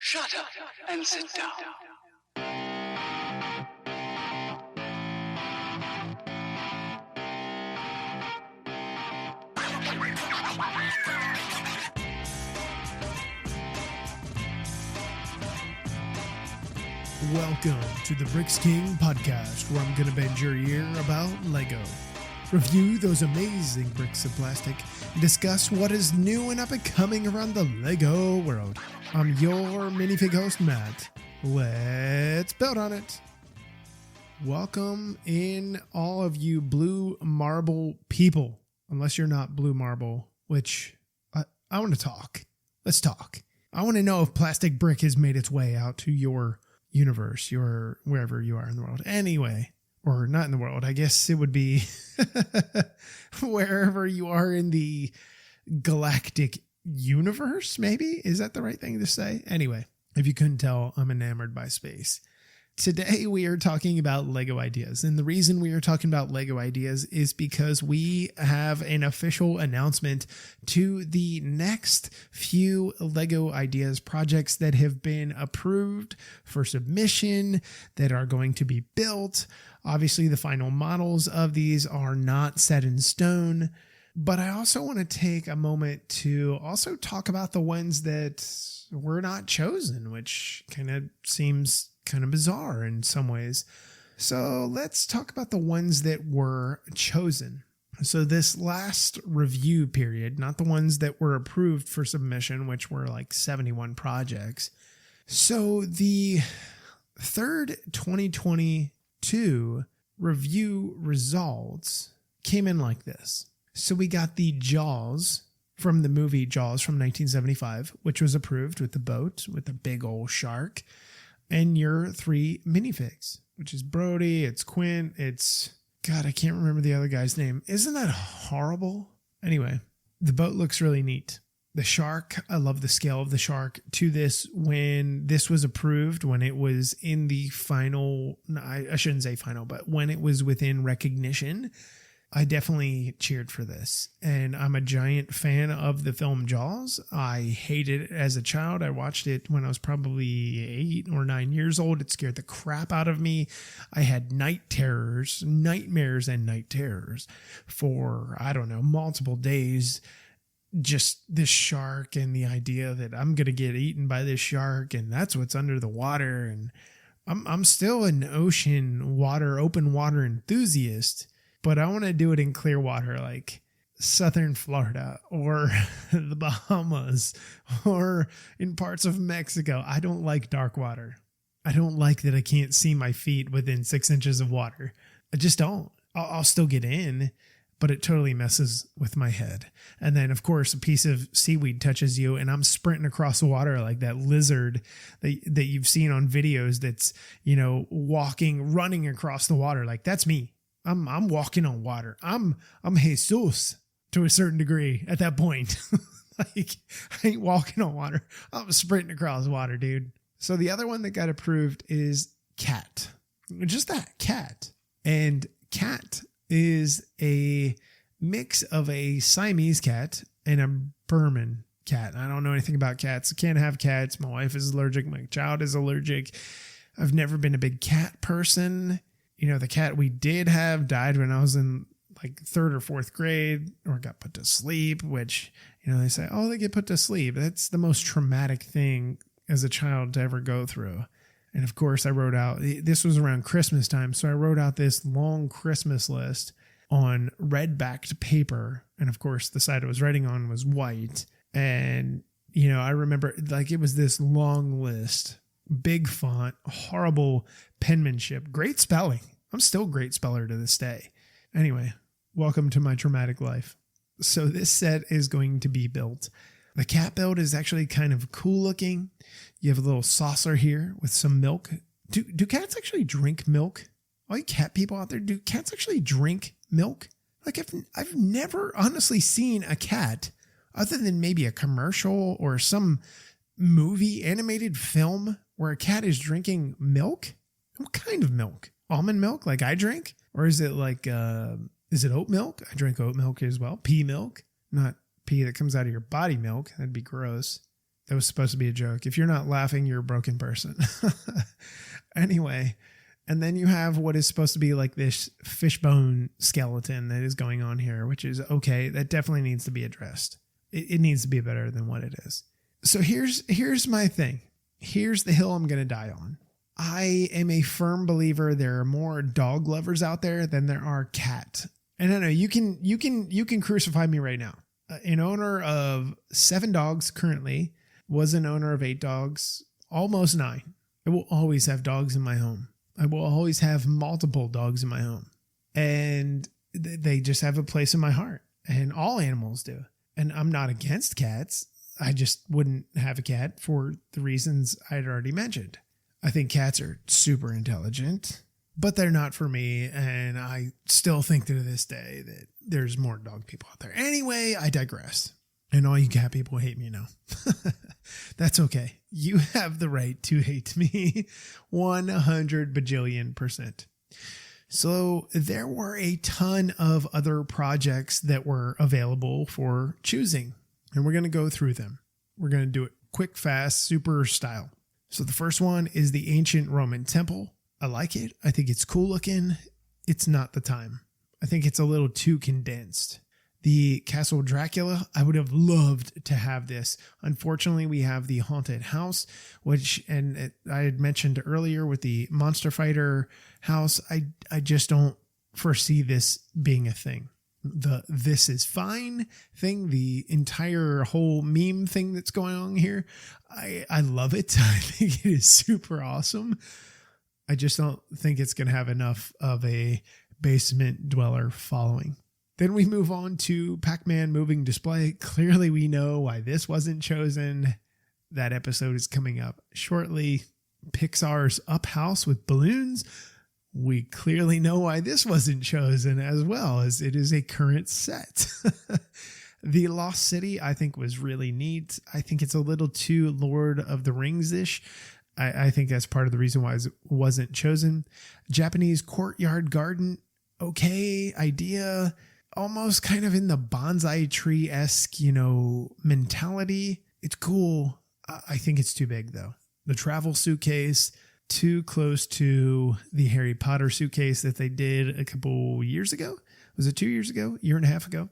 Shut up and sit down. Welcome to the Bricks King podcast, where I'm going to bend your ear about Lego, review those amazing bricks of plastic, and discuss what is new and up and coming around the Lego world. I'm your minifig host, Matt. Let's build on it. Welcome in all of you blue marble people, unless you're not blue marble, which I want to talk. Let's talk. I want to know if plastic brick has made its way out to your universe, your wherever you are in the world. Anyway, or not in the world. I guess it would be wherever you are in the galactic universe, maybe? Is that the right thing to say? Anyway, if you couldn't tell, I'm enamored by space. Today we are talking about Lego ideas. And the reason we are talking about Lego ideas is because we have an official announcement to the next few Lego ideas projects that have been approved for submission, that are going to be built. Obviously, the final models of these are not set in stone. But I also want to take a moment to also talk about the ones that were not chosen, which kind of seems kind of bizarre in some ways. So let's talk about the ones that were chosen. So this last review period, not the ones that were approved for submission, which were like 71 projects. So the third 2022 review results came in like this. So we got the Jaws from the movie Jaws from 1975, which was approved with the boat, with the big old shark, and your three minifigs, which is Brody, it's Quint, it's... God, I can't remember the other guy's name. Isn't that horrible? Anyway, the boat looks really neat. The shark, I love the scale of the shark. To this, when this was approved, when it was in the final... No, I shouldn't say final, but when it was within recognition, I definitely cheered for this. And I'm a giant fan of the film Jaws. I hated it as a child. I watched it when I was probably 8 or 9 years old. It scared the crap out of me. I had nightmares and night terrors for, I don't know, multiple days. Just this shark and the idea that I'm going to get eaten by this shark, and that's what's under the water. And I'm still an ocean water, open water enthusiast. But I want to do it in clear water, like southern Florida or the Bahamas or in parts of Mexico. I don't like dark water. I don't like that I can't see my feet within 6 inches of water. I just don't. I'll still get in, but it totally messes with my head. And then, of course, a piece of seaweed touches you and I'm sprinting across the water like that lizard that you've seen on videos that's, you know, running across the water. Like, that's me. I'm walking on water. I'm Jesus to a certain degree at that point. Like, I ain't walking on water. I'm sprinting across water, dude. So the other one that got approved is Cat. Just that, Cat. And Cat is a mix of a Siamese cat and a Burman cat. I don't know anything about cats. I can't have cats. My wife is allergic. My child is allergic. I've never been a big cat person. You know, the cat we did have died when I was in like 3rd or 4th grade, or got put to sleep, which, you know, they say, oh, they get put to sleep. That's the most traumatic thing as a child to ever go through. And of course I wrote out, this was around Christmas time. So I wrote out this long Christmas list on red backed paper. And of course the side I was writing on was white. And, you know, I remember like it was this long list. Big font, horrible penmanship, great spelling. I'm still a great speller to this day. Anyway, welcome to my traumatic life. So this set is going to be built. The cat build is actually kind of cool looking. You have a little saucer here with some milk. Do cats actually drink milk? All you cat people out there, do cats actually drink milk? Like I've never honestly seen a cat other than maybe a commercial or some movie, animated film where a cat is drinking milk. What kind of milk? Almond milk like I drink? Or is it like, is it oat milk? I drink oat milk as well. Pea milk, not pea that comes out of your body milk. That'd be gross. That was supposed to be a joke. If you're not laughing, you're a broken person. Anyway, and then you have what is supposed to be like this fishbone skeleton that is going on here, which is okay. That definitely needs to be addressed. It needs to be better than what it is. So here's my thing. Here's the hill I'm going to die on. I am a firm believer there are more dog lovers out there than there are cat. And I know you can crucify me right now. An owner of 7 dogs currently, was an owner of 8 dogs, almost 9. I will always have dogs in my home. I will always have multiple dogs in my home. And they just have a place in my heart. And all animals do. And I'm not against cats. I just wouldn't have a cat for the reasons I'd already mentioned. I think cats are super intelligent, but they're not for me. And I still think to this day that there's more dog people out there. Anyway, I digress. And all you cat people hate me now. That's okay. You have the right to hate me 100 bajillion%. So there were a ton of other projects that were available for choosing. And we're going to go through them. We're going to do it quick, fast, super style. So the first one is the ancient Roman temple. I like it. I think it's cool looking. It's not the time. I think it's a little too condensed. The Castle Dracula, I would have loved to have this. Unfortunately, we have the Haunted House, which, and I had mentioned earlier with the Monster Fighter house, I just don't foresee this being a thing. The "this is fine" thing, the entire whole meme thing that's going on here, I love it. I think it is super awesome. I just don't think it's going to have enough of a basement dweller following. Then we move on to Pac-Man moving display. Clearly we know why this wasn't chosen. That episode is coming up shortly. Pixar's Up House with balloons. We clearly know why this wasn't chosen as well, as it is a current set. The Lost City, I think, was really neat. I think it's a little too Lord of the Rings-ish. I think that's part of the reason why it wasn't chosen. Japanese courtyard garden, okay idea. Almost kind of in the bonsai tree-esque, mentality. It's cool. I think it's too big, though. The travel suitcase, too close to the Harry Potter suitcase that they did a couple years ago. Was it 2 years ago? Year and a half ago?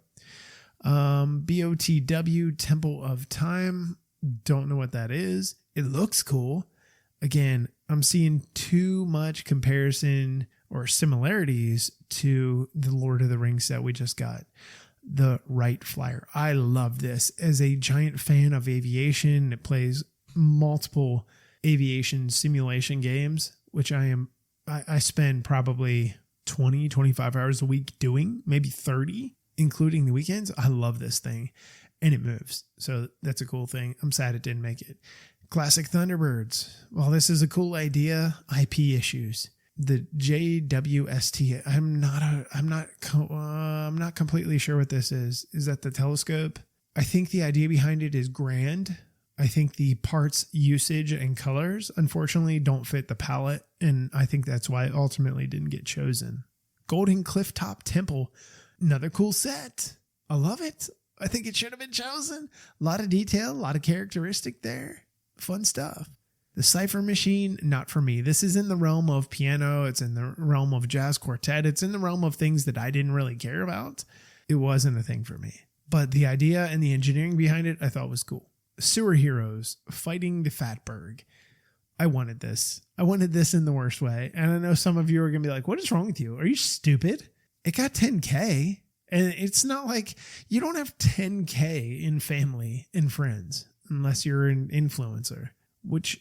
BOTW, Temple of Time. Don't know what that is. It looks cool. Again, I'm seeing too much comparison or similarities to the Lord of the Rings set we just got. The Wright Flyer. I love this. As a giant fan of aviation, it plays multiple aviation simulation games, which I spend probably 20, 25 hours a week doing, maybe 30, including the weekends. I love this thing, and it moves. So that's a cool thing. I'm sad it didn't make it. Classic Thunderbirds. While this is a cool idea, IP issues. The JWST. I'm not completely sure what this is. Is that the telescope? I think the idea behind it is grand. I think the parts usage and colors, unfortunately, don't fit the palette. And I think that's why it ultimately didn't get chosen. Golden Clifftop Temple. Another cool set. I love it. I think it should have been chosen. A lot of detail, a lot of characteristic there. Fun stuff. The Cipher Machine, not for me. This is in the realm of piano. It's in the realm of jazz quartet. It's in the realm of things that I didn't really care about. It wasn't a thing for me. But the idea and the engineering behind it, I thought was cool. Sewer Heroes, Fighting the Fatberg. I wanted this. I wanted this in the worst way. And I know some of you are going to be like, what is wrong with you? Are you stupid? It got 10K. And it's not like you don't have 10K in family and friends unless you're an influencer, which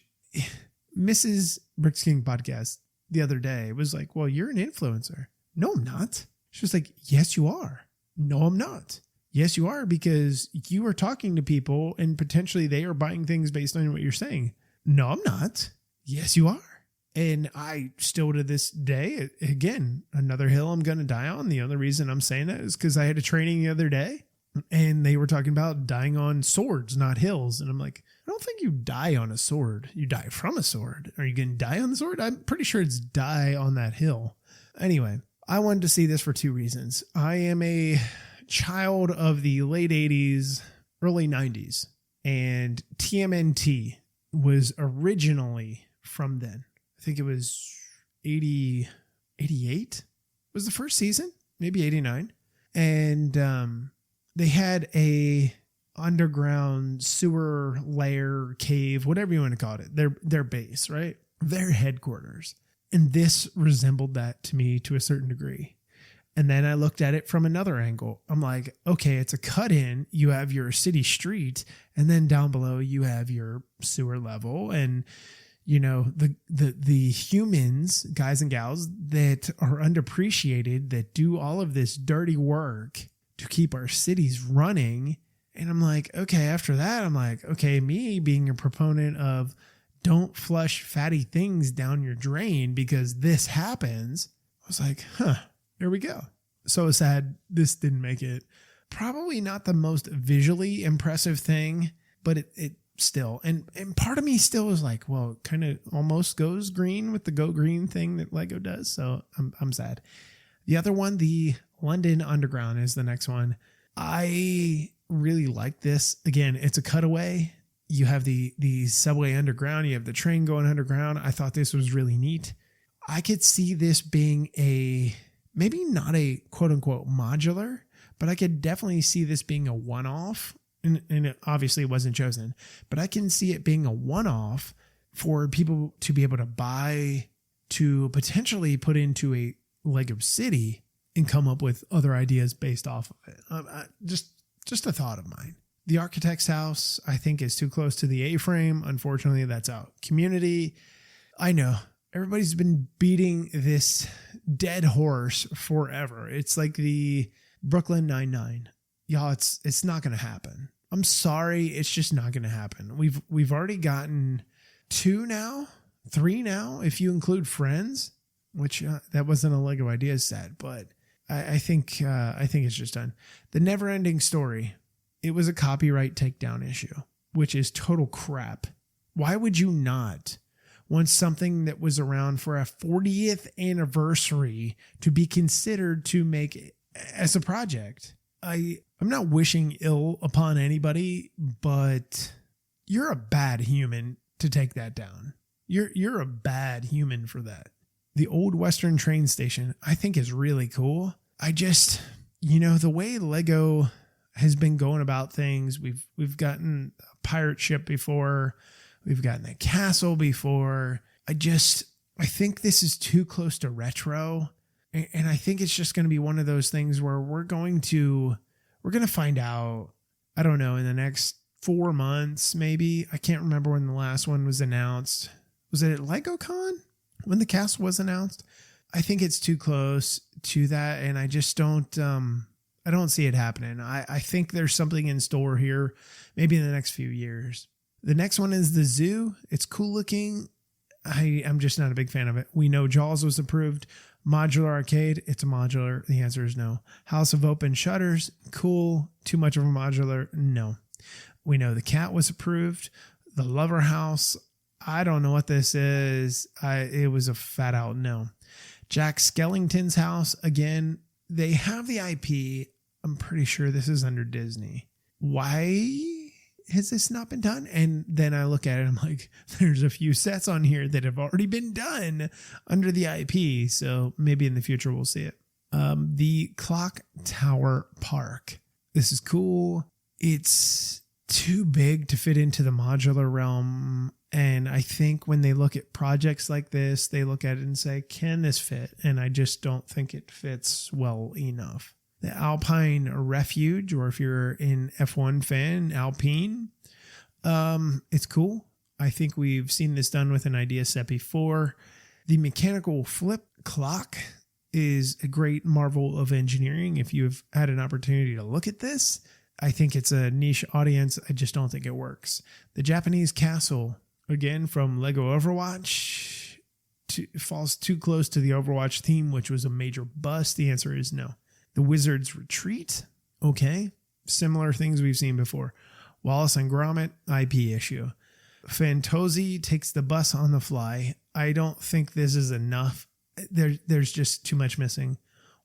Mrs. Bricks King podcast the other day was like, well, you're an influencer. No, I'm not. She was like, yes, you are. No, I'm not. Yes, you are, because you are talking to people and potentially they are buying things based on what you're saying. No, I'm not. Yes, you are. And I still to this day, again, another hill I'm going to die on. The only reason I'm saying that is because I had a training the other day and they were talking about dying on swords, not hills. And I'm like, I don't think you die on a sword. You die from a sword. Are you going to die on the sword? I'm pretty sure it's die on that hill. Anyway, I wanted to see this for 2 reasons. I am a child of the late 80s, early 90s. And TMNT was originally from then. I think it was 88 was the first season, maybe 89. And they had a underground sewer layer, cave, whatever you want to call it, their base, right? Their headquarters. And this resembled that to me to a certain degree. And then I looked at it from another angle. I'm like, okay, it's a cut in. You have your city street, and then down below you have your sewer level, and you know the humans, guys and gals that are underappreciated, that do all of this dirty work to keep our cities running. And I'm like, okay, after that, I'm like, okay, me being a proponent of don't flush fatty things down your drain because this happens, I was like, here we go. So sad this didn't make it. Probably not the most visually impressive thing, but it still, and part of me still is like, well, it kind of almost goes green with the go green thing that Lego does. So I'm sad. The other one, the London Underground, is the next one. I really like this. Again, it's a cutaway. You have the subway underground. You have the train going underground. I thought this was really neat. I could see this being maybe not a quote unquote modular, but I could definitely see this being a one-off. And it obviously wasn't chosen, but I can see it being a one-off for people to be able to buy, to potentially put into a Lego city and come up with other ideas based off of it. Just a thought of mine. The architect's house, I think, is too close to the A-frame. Unfortunately, that's out. Community, I know everybody's been beating this dead horse forever. It's like the Brooklyn Nine-Nine. Y'all, it's not going to happen. I'm sorry. It's just not going to happen. We've already gotten 2 now, 3 now, if you include Friends, which that wasn't a Lego Ideas set, but I think it's just done. The Never Ending Story. It was a copyright takedown issue, which is total crap. Why would you not want something that was around for a 40th anniversary to be considered to make as a project? I'm not wishing ill upon anybody, but you're a bad human to take that down. You're a bad human for that. The Old Western Train Station, I think, is really cool. I just, the way Lego has been going about things, we've gotten a pirate ship before, we've gotten a castle before. I think this is too close to retro. And I think it's just going to be one of those things where we're going to find out, I don't know, in the next 4 months, maybe. I can't remember when the last one was announced. Was it at LegoCon when the castle was announced? I think it's too close to that. And I just don't see it happening. I think there's something in store here, maybe in the next few years. The next one is the zoo. It's cool looking. I'm just not a big fan of it. We know Jaws was approved. Modular arcade, it's a modular. The answer is no. House of Open Shutters, cool. Too much of a modular? No. We know the cat was approved. The Lover House, I don't know what this is. It was a fat out no. Jack Skellington's house, again, they have the IP. I'm pretty sure this is under Disney. Why has this not been done? And then I look at it, I'm like, there's a few sets on here that have already been done under the IP. So maybe in the future we'll see it. The Clock Tower Park. This is cool. It's too big to fit into the modular realm. And I think when they look at projects like this, they look at it and say, can this fit? And I just don't think it fits well enough. The Alpine Refuge, or if you're an F1 fan, Alpine, it's cool. I think we've seen this done with an idea set before. The mechanical flip clock is a great marvel of engineering. If you've had an opportunity to look at this, I think it's a niche audience. I just don't think it works. The Japanese castle, again, from Lego Overwatch, falls too close to the Overwatch theme, which was a major bust. The answer is no. The Wizard's Retreat, okay. Similar things we've seen before. Wallace and Gromit, IP issue. Fantozzi takes the bus on the fly. I don't think this is enough. There's just too much missing.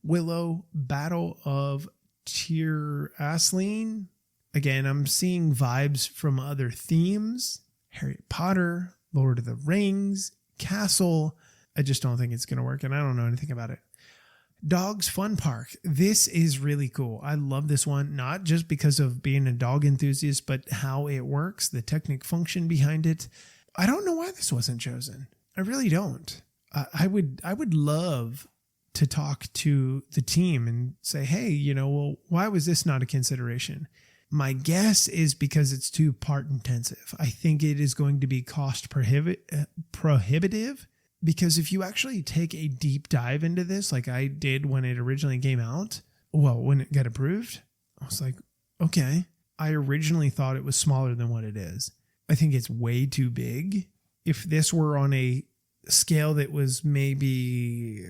Willow, Battle of Tir Asleen. Again, I'm seeing vibes from other themes. Harry Potter, Lord of the Rings, Castle. I just don't think it's going to work, and I don't know anything about it. Dogs Fun Park. This is really cool. I love this one, not just because of being a dog enthusiast, but how it works, the technical function behind it. I don't know why this wasn't chosen. I really don't. I would love to talk to the team and say, hey, well, why was this not a consideration? My guess is because it's too part intensive. I think it is going to be cost prohibitive. Because if you actually take a deep dive into this, like I did when it originally came out, when it got approved, I was like, okay, I originally thought it was smaller than what it is. I think it's way too big. If this were on a scale that was maybe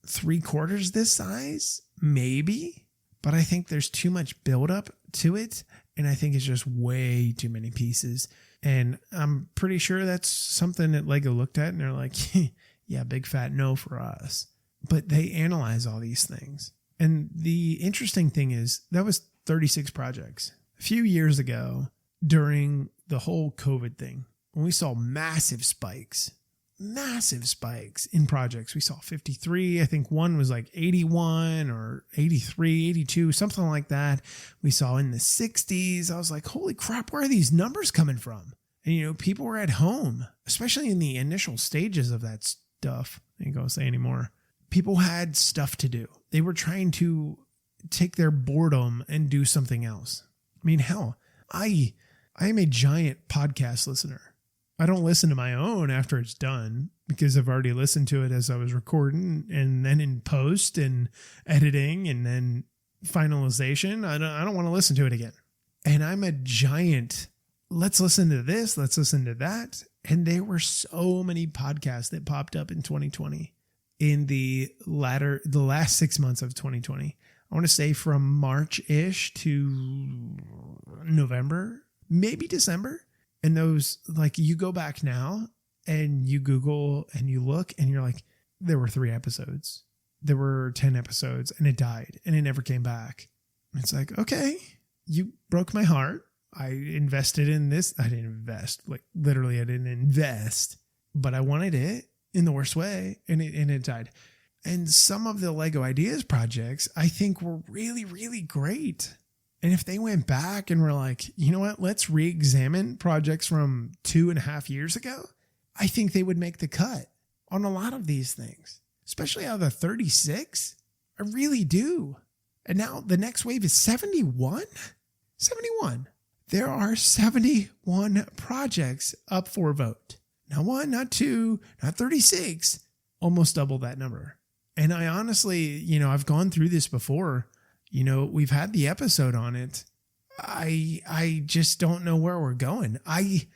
3/4 this size, maybe, but I think there's too much buildup to it. And I think it's just way too many pieces. And I'm pretty sure that's something that Lego looked at and they're like, yeah, big fat no for us. But they analyze all these things. And the interesting thing is that was 36 projects. A few years ago, during the whole COVID thing, when we saw massive spikes in projects. We saw 53. I think one was like 81 or 83, 82, something like that. We saw in the 60s. I was like, holy crap, where are these numbers coming from? And, people were at home, especially in the initial stages of that stuff. I ain't going to say anymore. People had stuff to do. They were trying to take their boredom and do something else. I mean, hell, I am a giant podcast listener. I don't listen to my own after it's done because I've already listened to it as I was recording and then in post and editing and then finalization. I don't want to listen to it again. And I'm a giant, let's listen to this, let's listen to that. And there were so many podcasts that popped up in 2020 in the last 6 months of 2020. I want to say from March-ish to November, maybe December. And those, like, you go back now and you Google and you look and you're like, there were 3 episodes. There were 10 episodes and it died and it never came back. It's like, okay, you broke my heart. I invested in this. I didn't invest, like literally I didn't invest, but I wanted it in the worst way and it died. And some of the Lego Ideas projects I think were really, really great. And if they went back and were like, you know what, let's re-examine projects from 2.5 years ago, I think they would make the cut on a lot of these things, especially out of the 36. I really do. And now the next wave is 71. 71. There are 71 projects up for vote. Not 1, not 2, not 36, almost double that number. And I honestly, I've gone through this before. We've had the episode on it. I just don't know where we're going. I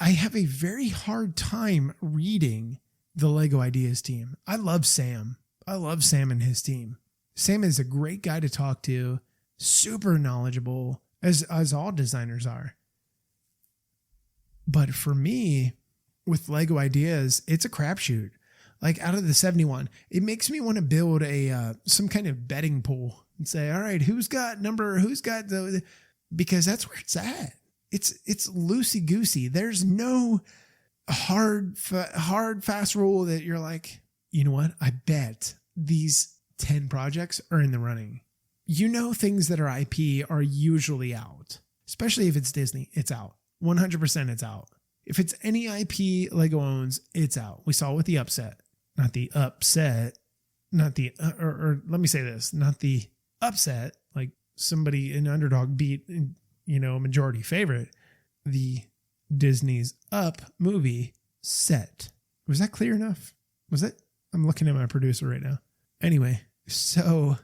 have a very hard time reading the Lego Ideas team. I love Sam. I love Sam and his team. Sam is a great guy to talk to, super knowledgeable, as all designers are. But for me, with Lego Ideas, it's a crapshoot. Like out of the 71, it makes me want to build some kind of betting pool and say, all right, who's got the, because that's where it's at. It's loosey goosey. There's no hard, fast rule that you're like, you know what? I bet these 10 projects are in the running. Things that are IP are usually out, especially if it's Disney, it's out. 100% it's out. If it's any IP Lego owns, it's out. We saw it with the upset, not the upset, not the, or let me say this, not the upset, like somebody, an underdog beat, a majority favorite, the Disney's Up movie set. Was that clear enough? Was it? I'm looking at my producer right now. Anyway, so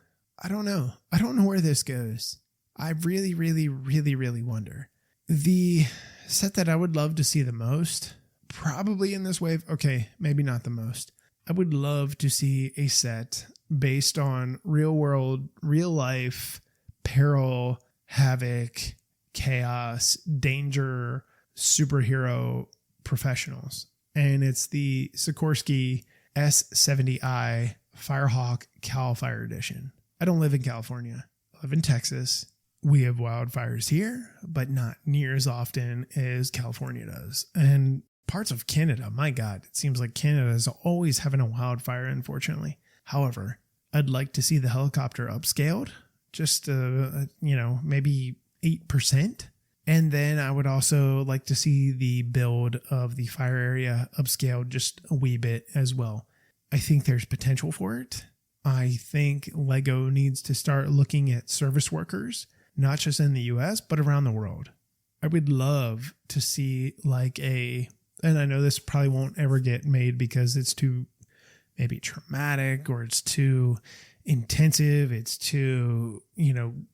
I don't know. I don't know where this goes. I really, really, really, really wonder. The set that I would love to see the most, probably in this wave, okay, maybe not the most. I would love to see a set based on real world, real life, peril, havoc, chaos, danger, superhero professionals. And it's the Sikorsky S70i Firehawk Cal Fire Edition. I don't live in California. I live in Texas. We have wildfires here, but not near as often as California does. And parts of Canada, my God, it seems like Canada is always having a wildfire, unfortunately. However, I'd like to see the helicopter upscaled, just, maybe 8%. And then I would also like to see the build of the fire area upscaled just a wee bit as well. I think there's potential for it. I think Lego needs to start looking at service workers, not just in the US, but around the world. I would love to see and I know this probably won't ever get made because it's too maybe traumatic or it's too intensive. It's too,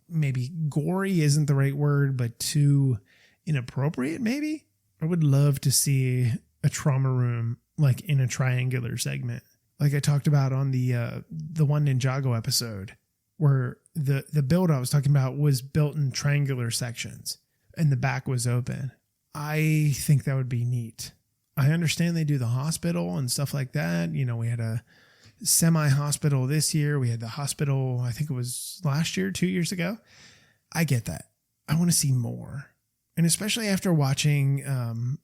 maybe gory isn't the right word, but too inappropriate maybe. I would love to see a trauma room like in a triangular segment. Like I talked about on the one Ninjago episode, where the build I was talking about was built in triangular sections and the back was open. I think that would be neat. I understand they do the hospital and stuff like that. We had a semi-hospital this year. We had the hospital, I think it was last year, 2 years ago. I get that. I want to see more. And especially after watching,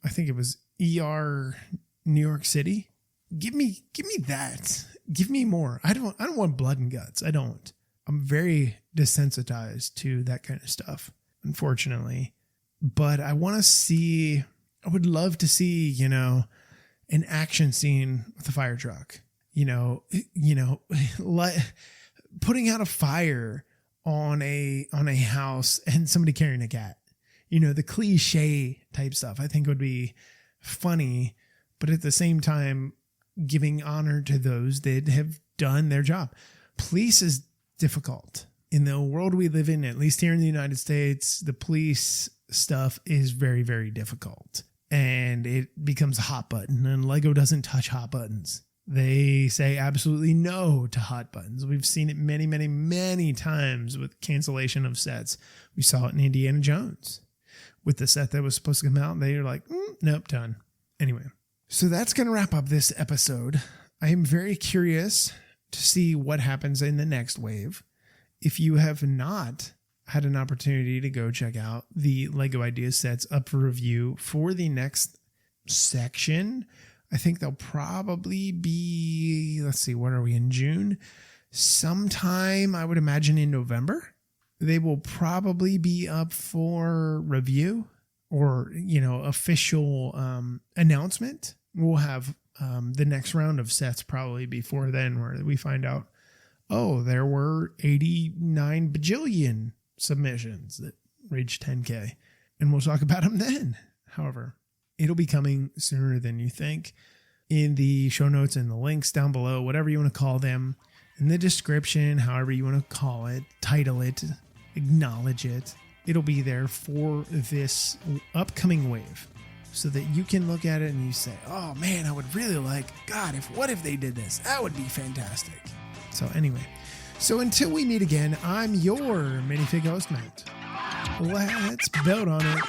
I think it was ER New York City. Give me that. Give me more. I don't want blood and guts. I don't. I'm very desensitized to that kind of stuff, unfortunately. But I want to see, I would love to see, an action scene with a fire truck, putting out a fire on a house and somebody carrying a cat, the cliche type stuff I think would be funny, but at the same time, giving honor to those that have done their job. Police is difficult. In the world we live in, at least here in the United States, the police stuff is very, very difficult. And it becomes a hot button. And Lego doesn't touch hot buttons. They say absolutely no to hot buttons. We've seen it many, many, many times with cancellation of sets. We saw it in Indiana Jones. With the set that was supposed to come out, they were like, nope, done. Anyway. So that's going to wrap up this episode. I am very curious to see what happens in the next wave. If you have not had an opportunity to go check out the Lego Ideas sets up for review for the next section, I think they'll probably be, what are we in June? Sometime, I would imagine in November. They will probably be up for review or, official announcement. We'll have the next round of sets probably before then, where we find out, there were 89 bajillion submissions that reached 10K, and we'll talk about them then. However, it'll be coming sooner than you think. In the show notes and the links down below, whatever you want to call them, in the description, however you want to call it, title it, acknowledge it, it'll be there for this upcoming wave, so that you can look at it and you say, oh man, I would really like, God, what if they did this? That would be fantastic. So anyway, until we meet again, I'm your minifig host, Matt. Let's build on it.